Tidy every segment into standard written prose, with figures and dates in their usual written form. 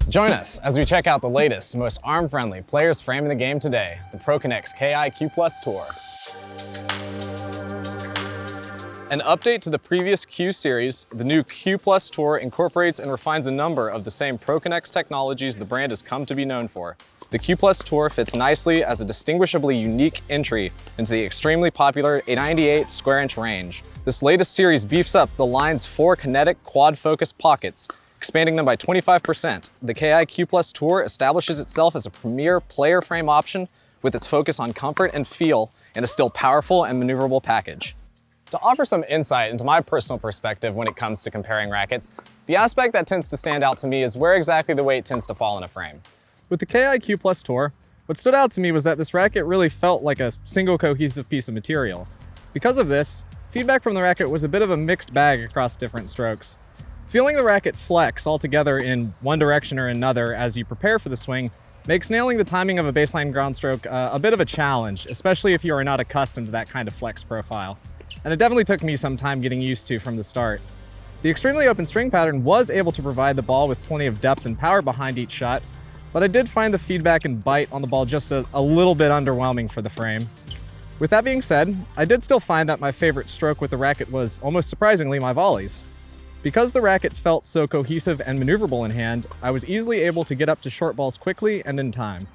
Join us as we check out the latest, most arm-friendly players framing the game today, the ProConnex KI Q Plus Tour. An update to the previous Q series, the new Q Plus Tour incorporates and refines a number of the same ProConnex technologies the brand has come to be known for. The Q Plus Tour fits nicely as a distinguishably unique entry into the extremely popular 98 square inch range. This latest series beefs up the line's 4 kinetic quad-focus pockets, expanding them by 25%. The KI Q Plus Tour establishes itself as a premier player frame option with its focus on comfort and feel in a still powerful and maneuverable package. To offer some insight into my personal perspective when it comes to comparing rackets, the aspect that tends to stand out to me is where exactly the weight tends to fall in a frame. With the KI Q Plus Tour, what stood out to me was that this racket really felt like a single cohesive piece of material. Because of this, feedback from the racket was a bit of a mixed bag across different strokes. Feeling the racket flex altogether in one direction or another as you prepare for the swing makes nailing the timing of a baseline ground stroke a bit of a challenge, especially if you are not accustomed to that kind of flex profile. And it definitely took me some time getting used to from the start. The extremely open string pattern was able to provide the ball with plenty of depth and power behind each shot, but I did find the feedback and bite on the ball just a little bit underwhelming for the frame. With that being said, I did still find that my favorite stroke with the racket was, almost surprisingly, my volleys. Because the racket felt so cohesive and maneuverable in hand, I was easily able to get up to short balls quickly and in time.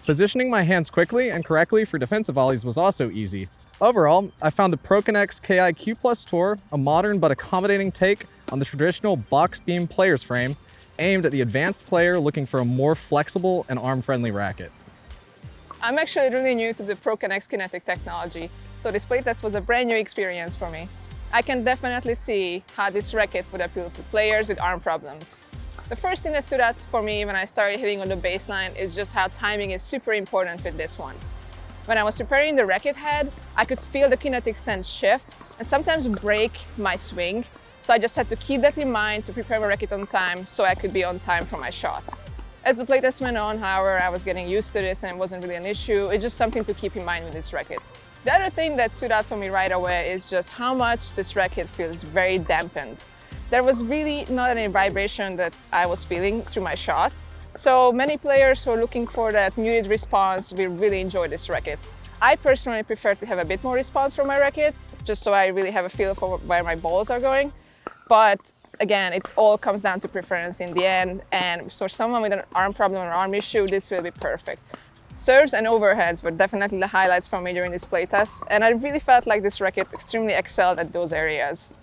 Positioning my hands quickly and correctly for defensive volleys was also easy. Overall, I found the ProConnex KI Q Plus Tour a modern but accommodating take on the traditional box beam player's frame, aimed at the advanced player looking for a more flexible and arm-friendly racket. I'm actually really new to the ProConnex kinetic technology, so this playtest was a brand new experience for me. I can definitely see how this racket would appeal to players with arm problems. The first thing that stood out for me when I started hitting on the baseline is just how timing is super important with this one. When I was preparing the racket head, I could feel the kinetic sense shift and sometimes break my swing, so I just had to keep that in mind to prepare my racket on time so I could be on time for my shots. As the playtest went on, however, I was getting used to this and it wasn't really an issue. It's just something to keep in mind with this racket. The other thing that stood out for me right away is just how much this racket feels very dampened. There was really not any vibration that I was feeling through my shots. So many players who are looking for that muted response will really enjoy this racket. I personally prefer to have a bit more response from my rackets, just so I really have a feel for where my balls are going. But again, it all comes down to preference in the end, and for someone with an arm problem or arm issue, this will be perfect. Serves and overheads were definitely the highlights for me during this playtest, and I really felt like this racket extremely excelled at those areas.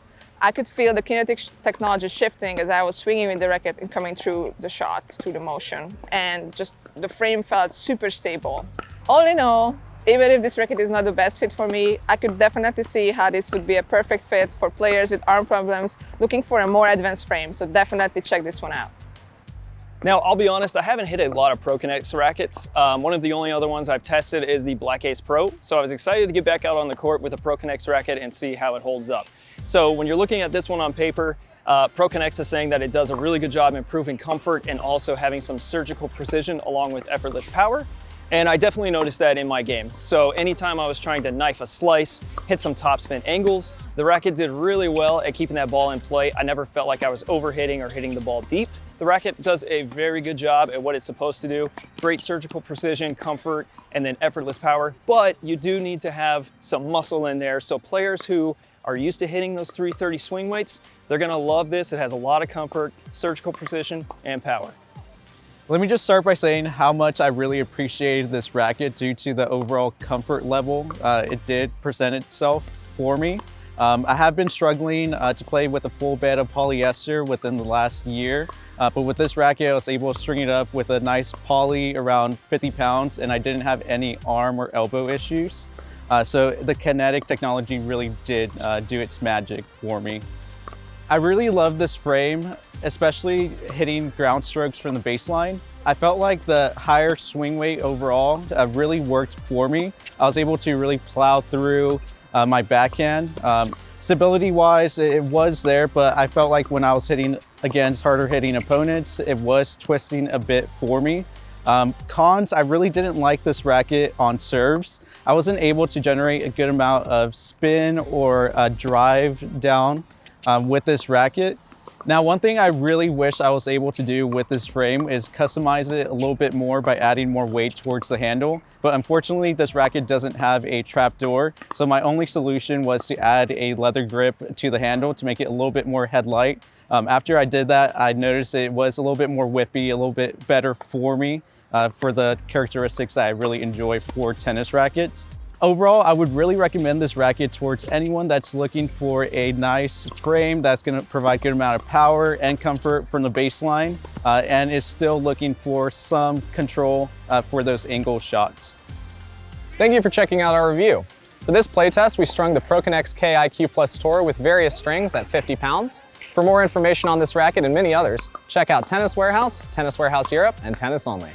I could feel the kinetic technology shifting as I was swinging with the racket and coming through the shot, through the motion, and just the frame felt super stable. All in all, even if this racket is not the best fit for me, I could definitely see how this would be a perfect fit for players with arm problems looking for a more advanced frame, so definitely check this one out. Now, I'll be honest, I haven't hit a lot of ProConnex rackets. One of the only other ones I've tested is the Black Ace Pro, so I was excited to get back out on the court with a ProConnex racket and see how it holds up. So when you're looking at this one on paper, ProConnex is saying that it does a really good job improving comfort and also having some surgical precision along with effortless power. And I definitely noticed that in my game. So anytime I was trying to knife a slice, hit some topspin angles, the racket did really well at keeping that ball in play. I never felt like I was overhitting or hitting the ball deep. The racket does a very good job at what it's supposed to do. Great surgical precision, comfort, and then effortless power. But you do need to have some muscle in there. So players who are used to hitting those 330 swing weights, they're gonna love this. It has a lot of comfort, surgical precision, and power. Let me just start by saying how much I really appreciated this racket due to the overall comfort level it did present itself for me. I have been struggling to play with a full bed of polyester within the last year, but with this racket I was able to string it up with a nice poly around 50 pounds and I didn't have any arm or elbow issues. So the kinetic technology really did do its magic for me. I really love this frame, especially hitting ground strokes from the baseline. I felt like the higher swing weight overall really worked for me. I was able to really plow through my backhand. Stability-wise, it was there, but I felt like when I was hitting against harder hitting opponents, it was twisting a bit for me. Cons, I really didn't like this racket on serves. I wasn't able to generate a good amount of spin or drive down with this racket. Now, one thing I really wish I was able to do with this frame is customize it a little bit more by adding more weight towards the handle. But unfortunately, this racket doesn't have a trap door. So my only solution was to add a leather grip to the handle to make it a little bit more headlight. After I did that, I noticed it was a little bit more whippy, a little bit better for me, for the characteristics that I really enjoy for tennis rackets. Overall, I would really recommend this racket towards anyone that's looking for a nice frame that's going to provide good amount of power and comfort from the baseline, and is still looking for some control for those angle shots. Thank you for checking out our review. For this playtest, we strung the ProConnex Ki Q+ Tour with various strings at 50 pounds. For more information on this racket and many others, check out Tennis Warehouse, Tennis Warehouse Europe, and Tennis Only.